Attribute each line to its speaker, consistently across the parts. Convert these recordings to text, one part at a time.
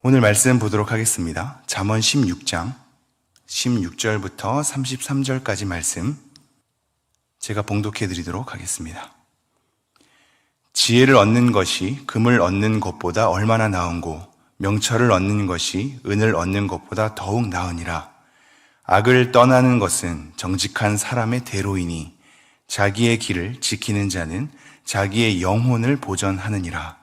Speaker 1: 오늘 말씀 보도록 하겠습니다. 잠언 16장 16절부터 33절까지 말씀 제가 봉독해 드리도록 하겠습니다. 지혜를 얻는 것이 금을 얻는 것보다 얼마나 나은고 명철을 얻는 것이 은을 얻는 것보다 더욱 나으니라. 악을 떠나는 것은 정직한 사람의 대로이니 자기의 길을 지키는 자는 자기의 영혼을 보전하느니라.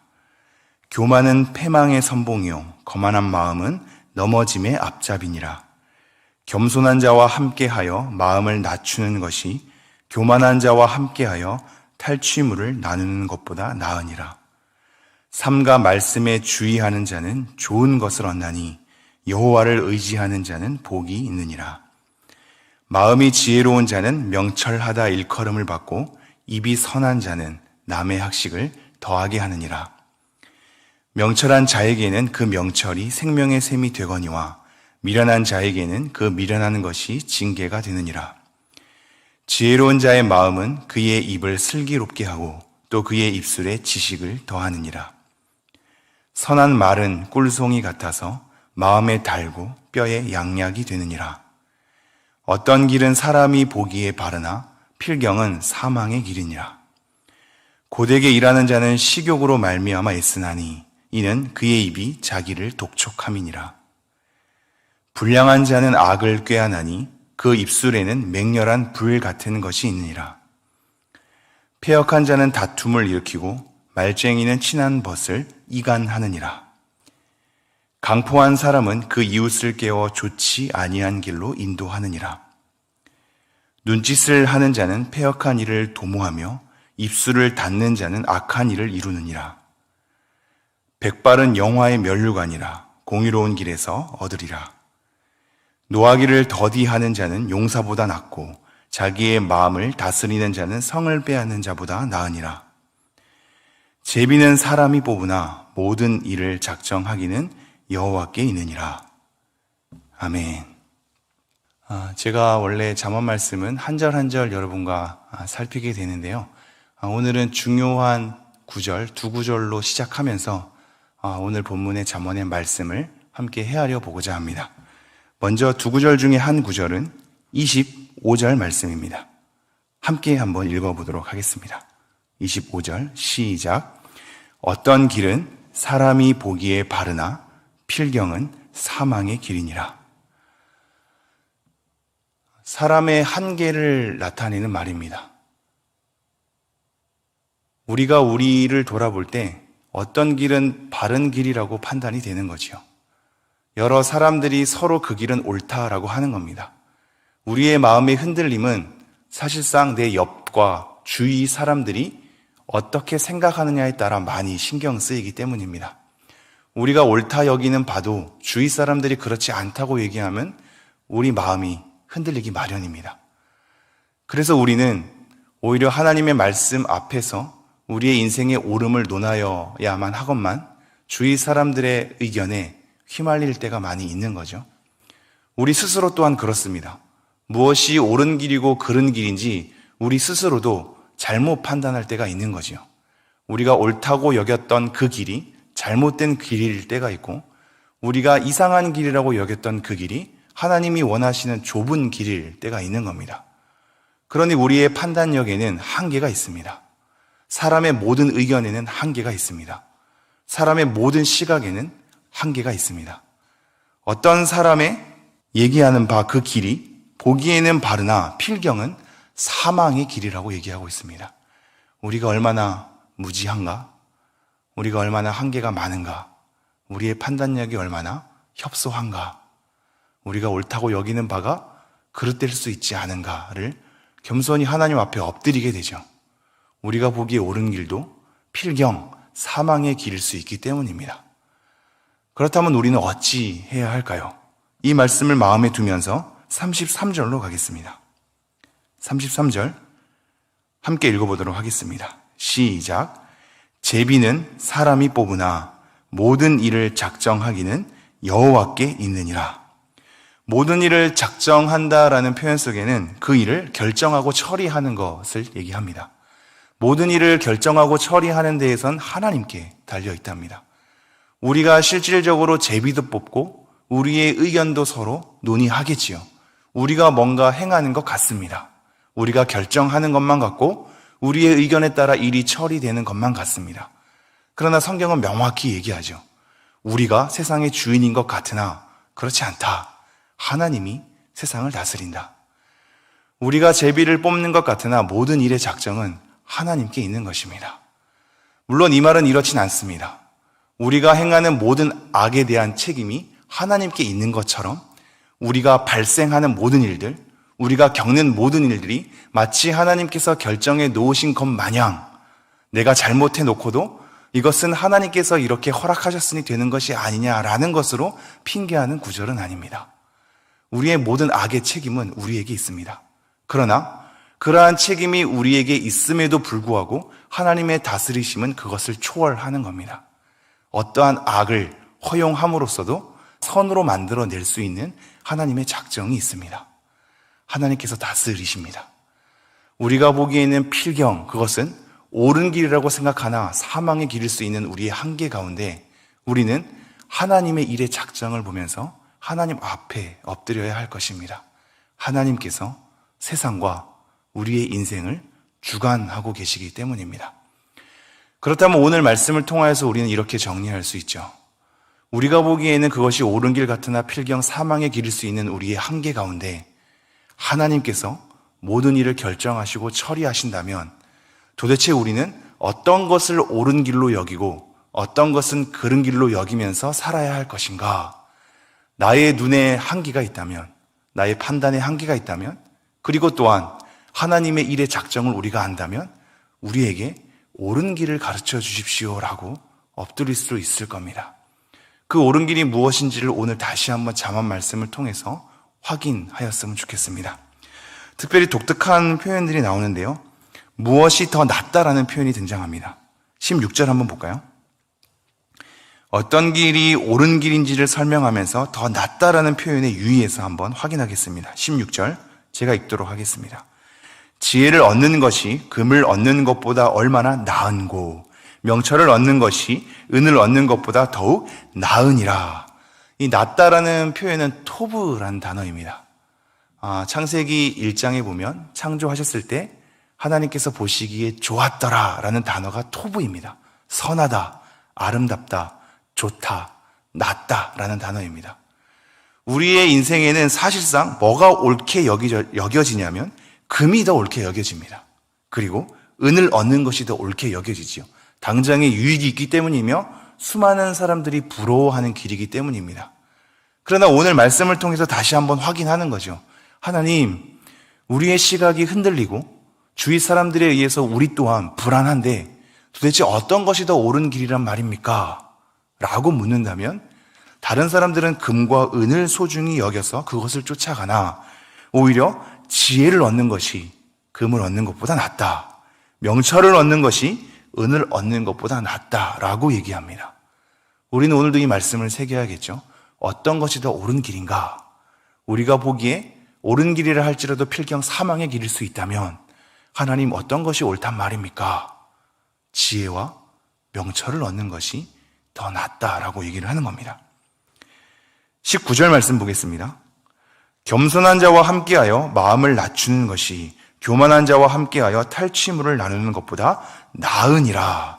Speaker 1: 교만은 패망의 선봉이요 거만한 마음은 넘어짐의 앞잡이니라. 겸손한 자와 함께하여 마음을 낮추는 것이 교만한 자와 함께하여 탈취물을 나누는 것보다 나으니라. 삼가 말씀에 주의하는 자는 좋은 것을 얻나니 여호와를 의지하는 자는 복이 있느니라. 마음이 지혜로운 자는 명철하다 일컬음을 받고 입이 선한 자는 남의 학식을 더하게 하느니라. 명철한 자에게는 그 명철이 생명의 샘이 되거니와 미련한 자에게는 그 미련한 것이 징계가 되느니라. 지혜로운 자의 마음은 그의 입을 슬기롭게 하고 또 그의 입술에 지식을 더하느니라. 선한 말은 꿀송이 같아서 마음에 달고 뼈에 양약이 되느니라. 어떤 길은 사람이 보기에 바르나 필경은 사망의 길이니라. 고되게 일하는 자는 식욕으로 말미암아 애쓰나니 이는 그의 입이 자기를 독촉함이니라. 불량한 자는 악을 꾀하나니 그 입술에는 맹렬한 불 같은 것이 있느니라. 패역한 자는 다툼을 일으키고 말쟁이는 친한 벗을 이간하느니라. 강포한 사람은 그 이웃을 깨워 좋지 아니한 길로 인도하느니라. 눈짓을 하는 자는 패역한 일을 도모하며 입술을 닫는 자는 악한 일을 이루느니라. 백발은 영화의 면류관이라 공의로운 길에서 얻으리라. 노하기를 더디하는 자는 용사보다 낫고 자기의 마음을 다스리는 자는 성을 빼앗는 자보다 나으니라. 제비는 사람이 뽑으나 모든 일을 작정하기는 여호와께 있느니라. 아멘. 제가 원래 잠언 말씀은 한 절 한 절 여러분과 살피게 되는데요. 오늘은 중요한 구절, 두 구절로 시작하면서 오늘 본문의 잠언의 말씀을 함께 헤아려 보고자 합니다. 먼저 두 구절 중에 한 구절은 25절 말씀입니다. 함께 한번 읽어보도록 하겠습니다. 25절 시작. 어떤 길은 사람이 보기에 바르나 필경은 사망의 길이니라. 사람의 한계를 나타내는 말입니다. 우리가 우리를 돌아볼 때 어떤 길은 바른 길이라고 판단이 되는 거지요. 여러 사람들이 서로 그 길은 옳다라고 하는 겁니다. 우리의 마음의 흔들림은 사실상 내 옆과 주위 사람들이 어떻게 생각하느냐에 따라 많이 신경 쓰이기 때문입니다. 우리가 옳다 여기는 봐도 주위 사람들이 그렇지 않다고 얘기하면 우리 마음이 흔들리기 마련입니다. 그래서 우리는 오히려 하나님의 말씀 앞에서 우리의 인생의 옳음을 논하여야만 하건만 주위 사람들의 의견에 휘말릴 때가 많이 있는 거죠. 우리 스스로 또한 그렇습니다. 무엇이 옳은 길이고 그른 길인지 우리 스스로도 잘못 판단할 때가 있는 거죠. 우리가 옳다고 여겼던 그 길이 잘못된 길일 때가 있고 우리가 이상한 길이라고 여겼던 그 길이 하나님이 원하시는 좁은 길일 때가 있는 겁니다. 그러니 우리의 판단력에는 한계가 있습니다. 사람의 모든 의견에는 한계가 있습니다. 사람의 모든 시각에는 한계가 있습니다. 어떤 사람의 얘기하는 바 그 길이 보기에는 바르나 필경은 사망의 길이라고 얘기하고 있습니다. 우리가 얼마나 무지한가? 우리가 얼마나 한계가 많은가? 우리의 판단력이 얼마나 협소한가? 우리가 옳다고 여기는 바가 그릇될 수 있지 않은가를 겸손히 하나님 앞에 엎드리게 되죠. 우리가 보기에 옳은 길도 필경, 사망의 길일 수 있기 때문입니다. 그렇다면 우리는 어찌 해야 할까요? 이 말씀을 마음에 두면서 33절로 가겠습니다. 33절 함께 읽어보도록 하겠습니다. 시작. 제비는 사람이 뽑으나 모든 일을 작정하기는 여호와께 있느니라. 모든 일을 작정한다라는 표현 속에는 그 일을 결정하고 처리하는 것을 얘기합니다. 모든 일을 결정하고 처리하는 데에선 하나님께 달려 있답니다. 우리가 실질적으로 제비도 뽑고 우리의 의견도 서로 논의하겠지요. 우리가 뭔가 행하는 것 같습니다. 우리가 결정하는 것만 같고 우리의 의견에 따라 일이 처리되는 것만 같습니다. 그러나 성경은 명확히 얘기하죠. 우리가 세상의 주인인 것 같으나 그렇지 않다. 하나님이 세상을 다스린다. 우리가 제비를 뽑는 것 같으나 모든 일의 작정은 하나님께 있는 것입니다. 물론 이 말은 이렇진 않습니다. 우리가 행하는 모든 악에 대한 책임이 하나님께 있는 것처럼 우리가 발생하는 모든 일들, 우리가 겪는 모든 일들이 마치 하나님께서 결정해 놓으신 것 마냥 내가 잘못해 놓고도 이것은 하나님께서 이렇게 허락하셨으니 되는 것이 아니냐라는 것으로 핑계하는 구절은 아닙니다. 우리의 모든 악의 책임은 우리에게 있습니다. 그러나 그러한 책임이 우리에게 있음에도 불구하고 하나님의 다스리심은 그것을 초월하는 겁니다. 어떠한 악을 허용함으로써도 선으로 만들어낼 수 있는 하나님의 작정이 있습니다. 하나님께서 다스리십니다. 우리가 보기에는 필경, 그것은 옳은 길이라고 생각하나 사망의 길일 수 있는 우리의 한계 가운데 우리는 하나님의 일의 작정을 보면서 하나님 앞에 엎드려야 할 것입니다. 하나님께서 세상과 우리의 인생을 주관하고 계시기 때문입니다. 그렇다면 오늘 말씀을 통하여서 우리는 이렇게 정리할 수 있죠. 우리가 보기에는 그것이 옳은 길 같으나 필경 사망의 길일 수 있는 우리의 한계 가운데 하나님께서 모든 일을 결정하시고 처리하신다면 도대체 우리는 어떤 것을 옳은 길로 여기고 어떤 것은 그른 길로 여기면서 살아야 할 것인가? 나의 눈에 한계가 있다면, 나의 판단에 한계가 있다면, 그리고 또한 하나님의 일의 작정을 우리가 안다면 우리에게 옳은 길을 가르쳐 주십시오라고 엎드릴 수 있을 겁니다. 그 옳은 길이 무엇인지를 오늘 다시 한번 잠언 말씀을 통해서 확인하였으면 좋겠습니다. 특별히 독특한 표현들이 나오는데요. 무엇이 더 낫다라는 표현이 등장합니다. 16절 한번 볼까요? 어떤 길이 옳은 길인지를 설명하면서 더 낫다라는 표현에 유의해서 한번 확인하겠습니다. 16절 제가 읽도록 하겠습니다. 지혜를 얻는 것이 금을 얻는 것보다 얼마나 나은고 명철을 얻는 것이 은을 얻는 것보다 더욱 나으니라. 이 낫다라는 표현은 토브라는 단어입니다. 창세기 1장에 보면 창조하셨을 때 하나님께서 보시기에 좋았더라 라는 단어가 토브입니다. 선하다, 아름답다, 좋다, 낫다 라는 단어입니다. 우리의 인생에는 사실상 뭐가 옳게 여겨지냐면 금이 더 옳게 여겨집니다. 그리고 은을 얻는 것이 더 옳게 여겨지지요. 당장의 유익이 있기 때문이며 수많은 사람들이 부러워하는 길이기 때문입니다. 그러나 오늘 말씀을 통해서 다시 한번 확인하는 거죠. 하나님, 우리의 시각이 흔들리고 주위 사람들에 의해서 우리 또한 불안한데 도대체 어떤 것이 더 옳은 길이란 말입니까? 라고 묻는다면 다른 사람들은 금과 은을 소중히 여겨서 그것을 쫓아가나 오히려 지혜를 얻는 것이 금을 얻는 것보다 낫다. 명철을 얻는 것이 은을 얻는 것보다 낫다라고 얘기합니다. 우리는 오늘도 이 말씀을 새겨야겠죠. 어떤 것이 더 옳은 길인가? 우리가 보기에 옳은 길이라 할지라도 필경 사망의 길일 수 있다면 하나님 어떤 것이 옳단 말입니까? 지혜와 명철을 얻는 것이 더 낫다라고 얘기를 하는 겁니다. 19절 말씀 보겠습니다. 겸손한 자와 함께하여 마음을 낮추는 것이 교만한 자와 함께하여 탈취물을 나누는 것보다 나으니라.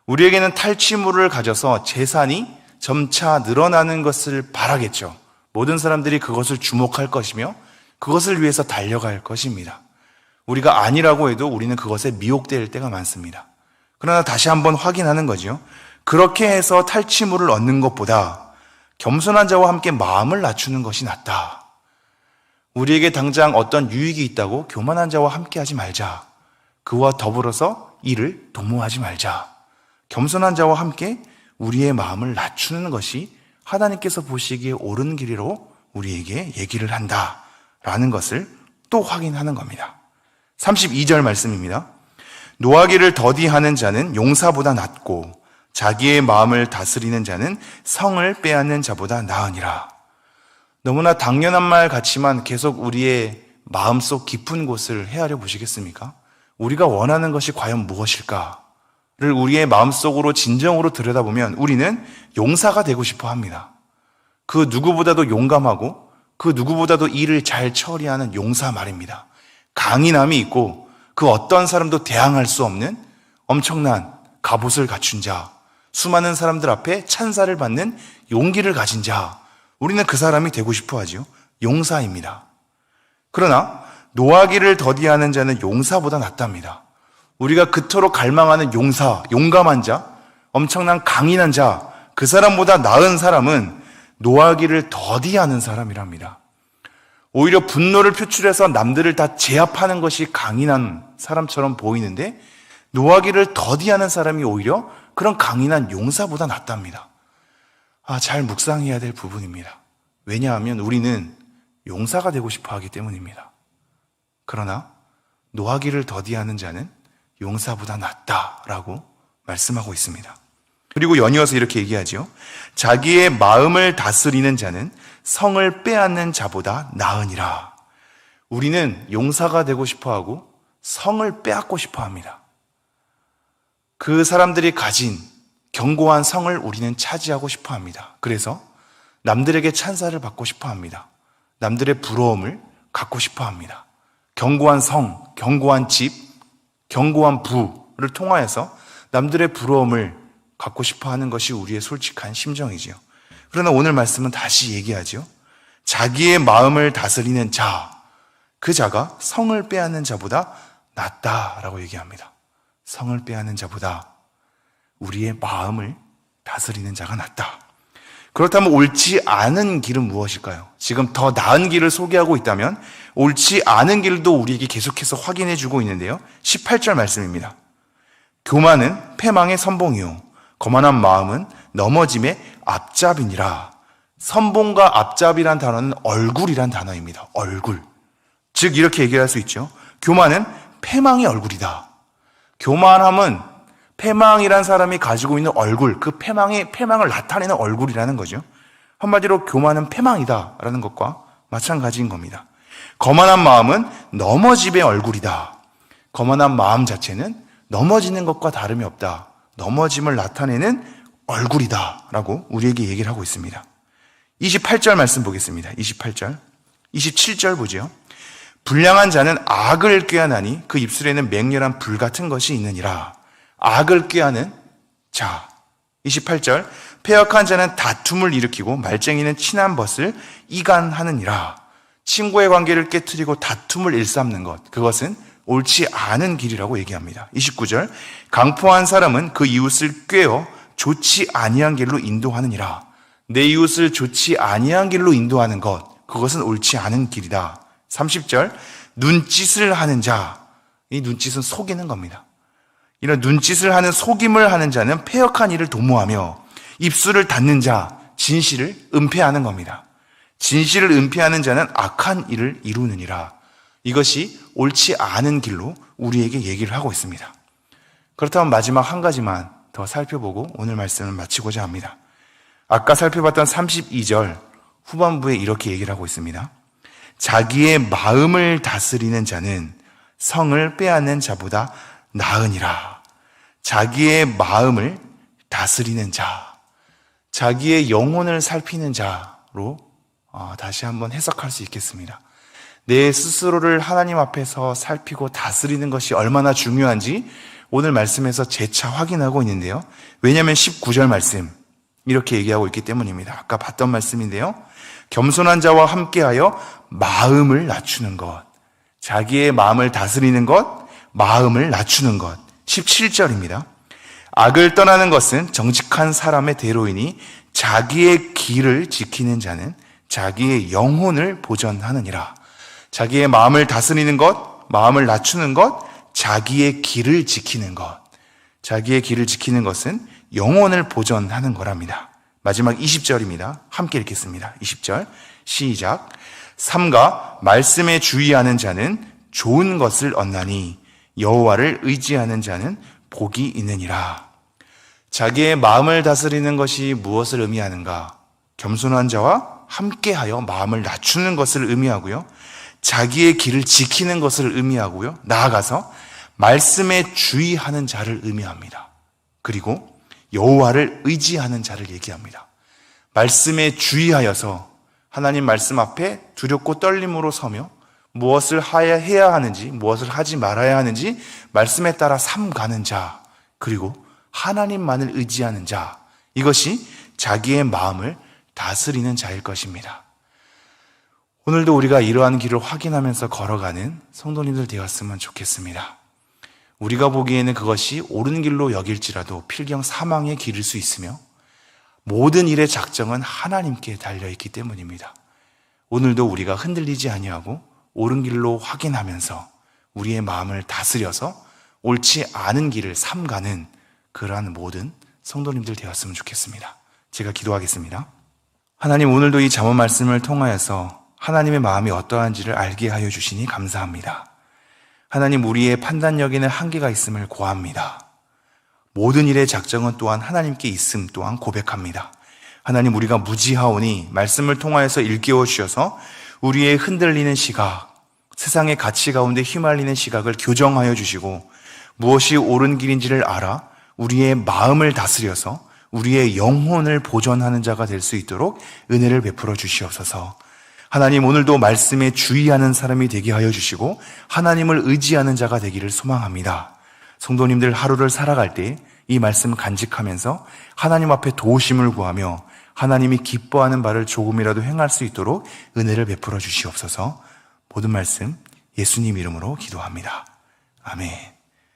Speaker 1: 우리에게는 탈취물을 가져서 재산이 점차 늘어나는 것을 바라겠죠. 모든 사람들이 그것을 주목할 것이며 그것을 위해서 달려갈 것입니다. 우리가 아니라고 해도 우리는 그것에 미혹될 때가 많습니다. 그러나 다시 한번 확인하는 거죠. 그렇게 해서 탈취물을 얻는 것보다 겸손한 자와 함께 마음을 낮추는 것이 낫다. 우리에게 당장 어떤 유익이 있다고 교만한 자와 함께 하지 말자. 그와 더불어서 이를 도모하지 말자. 겸손한 자와 함께 우리의 마음을 낮추는 것이 하나님께서 보시기에 옳은 길이로 우리에게 얘기를 한다라는 것을 또 확인하는 겁니다. 32절 말씀입니다. 노하기를 더디하는 자는 용사보다 낫고 자기의 마음을 다스리는 자는 성을 빼앗는 자보다 나으니라. 너무나 당연한 말 같지만 계속 우리의 마음속 깊은 곳을 헤아려 보시겠습니까? 우리가 원하는 것이 과연 무엇일까? 우리의 마음속으로 진정으로 들여다보면 우리는 용사가 되고 싶어 합니다. 그 누구보다도 용감하고 그 누구보다도 일을 잘 처리하는 용사 말입니다. 강인함이 있고 그 어떤 사람도 대항할 수 없는 엄청난 갑옷을 갖춘 자, 수많은 사람들 앞에 찬사를 받는 용기를 가진 자, 우리는 그 사람이 되고 싶어 하지요. 용사입니다. 그러나 노하기를 더디하는 자는 용사보다 낫답니다. 우리가 그토록 갈망하는 용사, 용감한 자, 엄청난 강인한 자, 그 사람보다 나은 사람은 노하기를 더디하는 사람이랍니다. 오히려 분노를 표출해서 남들을 다 제압하는 것이 강인한 사람처럼 보이는데 노하기를 더디하는 사람이 오히려 그런 강인한 용사보다 낫답니다. 잘 묵상해야 될 부분입니다. 왜냐하면 우리는 용사가 되고 싶어 하기 때문입니다. 그러나 노하기를 더디하는 자는 용사보다 낫다라고 말씀하고 있습니다. 그리고 연이어서 이렇게 얘기하죠. 자기의 마음을 다스리는 자는 성을 빼앗는 자보다 나으니라. 우리는 용사가 되고 싶어하고 성을 빼앗고 싶어합니다. 그 사람들이 가진 견고한 성을 우리는 차지하고 싶어합니다. 그래서 남들에게 찬사를 받고 싶어합니다. 남들의 부러움을 갖고 싶어합니다. 견고한 성, 견고한 집, 견고한 부를 통하여서 남들의 부러움을 갖고 싶어하는 것이 우리의 솔직한 심정이지요. 그러나 오늘 말씀은 다시 얘기하죠. 자기의 마음을 다스리는 자, 그 자가 성을 빼앗는 자보다 낫다라고 얘기합니다. 성을 빼앗는 자보다 우리의 마음을 다스리는 자가 낫다. 그렇다면 옳지 않은 길은 무엇일까요? 지금 더 나은 길을 소개하고 있다면 옳지 않은 길도 우리에게 계속해서 확인해 주고 있는데요. 18절 말씀입니다. 교만은 패망의 선봉이요 거만한 마음은 넘어짐의 앞잡이니라. 선봉과 앞잡이란 단어는 얼굴이란 단어입니다. 얼굴. 즉 이렇게 얘기할 수 있죠. 교만은 패망의 얼굴이다. 교만함은 패망이란 사람이 가지고 있는 얼굴, 그 패망을 나타내는 얼굴이라는 거죠. 한마디로 교만은 패망이다라는 것과 마찬가지인 겁니다. 거만한 마음은 넘어짐의 얼굴이다. 거만한 마음 자체는 넘어지는 것과 다름이 없다. 넘어짐을 나타내는 얼굴이다라고 우리에게 얘기를 하고 있습니다. 28절 말씀 보겠습니다. 28절. 27절 보죠. 불량한 자는 악을 꾀하나니 그 입술에는 맹렬한 불 같은 것이 있느니라. 악을 꾀하는 자. 28절. 패역한 자는 다툼을 일으키고 말쟁이는 친한 벗을 이간하느니라. 친구의 관계를 깨트리고 다툼을 일삼는 것, 그것은 옳지 않은 길이라고 얘기합니다. 29절. 강포한 사람은 그 이웃을 꾀어 좋지 아니한 길로 인도하느니라. 내 이웃을 좋지 아니한 길로 인도하는 것, 그것은 옳지 않은 길이다. 30절. 눈짓을 하는 자. 이 눈짓은 속이는 겁니다. 이런 눈짓을 하는 속임을 하는 자는 패역한 일을 도모하며 입술을 닫는 자, 진실을 은폐하는 겁니다. 진실을 은폐하는 자는 악한 일을 이루느니라. 이것이 옳지 않은 길로 우리에게 얘기를 하고 있습니다. 그렇다면 마지막 한 가지만 더 살펴보고 오늘 말씀을 마치고자 합니다. 아까 살펴봤던 32절 후반부에 이렇게 얘기를 하고 있습니다. 자기의 마음을 다스리는 자는 성을 빼앗는 자보다 나으니라. 자기의 마음을 다스리는 자, 자기의 영혼을 살피는 자로 다시 한번 해석할 수 있겠습니다. 내 스스로를 하나님 앞에서 살피고 다스리는 것이 얼마나 중요한지 오늘 말씀에서 재차 확인하고 있는데요. 왜냐하면 19절 말씀 이렇게 얘기하고 있기 때문입니다. 아까 봤던 말씀인데요. 겸손한 자와 함께하여 마음을 낮추는 것, 자기의 마음을 다스리는 것, 마음을 낮추는 것. 17절입니다. 악을 떠나는 것은 정직한 사람의 대로이니 자기의 길을 지키는 자는 자기의 영혼을 보전하느니라. 자기의 마음을 다스리는 것, 마음을 낮추는 것, 자기의 길을 지키는 것. 자기의 길을 지키는 것은 영혼을 보전하는 거랍니다. 마지막 20절입니다. 함께 읽겠습니다. 20절 시작. 삼가 말씀에 주의하는 자는 좋은 것을 얻나니 여호와를 의지하는 자는 복이 있느니라. 자기의 마음을 다스리는 것이 무엇을 의미하는가? 겸손한 자와 함께하여 마음을 낮추는 것을 의미하고요. 자기의 길을 지키는 것을 의미하고요. 나아가서 말씀에 주의하는 자를 의미합니다. 그리고 여호와를 의지하는 자를 얘기합니다. 말씀에 주의하여서 하나님 말씀 앞에 두렵고 떨림으로 서며 무엇을 해야 하는지, 무엇을 하지 말아야 하는지 말씀에 따라 삼가는 자, 그리고 하나님만을 의지하는 자, 이것이 자기의 마음을 다스리는 자일 것입니다. 오늘도 우리가 이러한 길을 확인하면서 걸어가는 성도님들 되었으면 좋겠습니다. 우리가 보기에는 그것이 옳은 길로 여길지라도 필경 사망의 길일 수 있으며 모든 일의 작정은 하나님께 달려있기 때문입니다. 오늘도 우리가 흔들리지 아니하고 옳은 길로 확인하면서 우리의 마음을 다스려서 옳지 않은 길을 삼가는 그러한 모든 성도님들 되었으면 좋겠습니다. 제가 기도하겠습니다. 하나님, 오늘도 이 잠언 말씀을 통하여서 하나님의 마음이 어떠한지를 알게 하여 주시니 감사합니다. 하나님, 우리의 판단력에는 한계가 있음을 고합니다. 모든 일의 작정은 또한 하나님께 있음 또한 고백합니다. 하나님, 우리가 무지하오니 말씀을 통하여서 일깨워 주셔서 우리의 흔들리는 시각, 세상의 가치 가운데 휘말리는 시각을 교정하여 주시고 무엇이 옳은 길인지를 알아 우리의 마음을 다스려서 우리의 영혼을 보존하는 자가 될 수 있도록 은혜를 베풀어 주시옵소서. 하나님, 오늘도 말씀에 주의하는 사람이 되게 하여 주시고 하나님을 의지하는 자가 되기를 소망합니다. 성도님들 하루를 살아갈 때 이 말씀 간직하면서 하나님 앞에 도우심을 구하며 하나님이 기뻐하는 바를 조금이라도 행할 수 있도록 은혜를 베풀어 주시옵소서. 모든 말씀 예수님 이름으로 기도합니다. 아멘.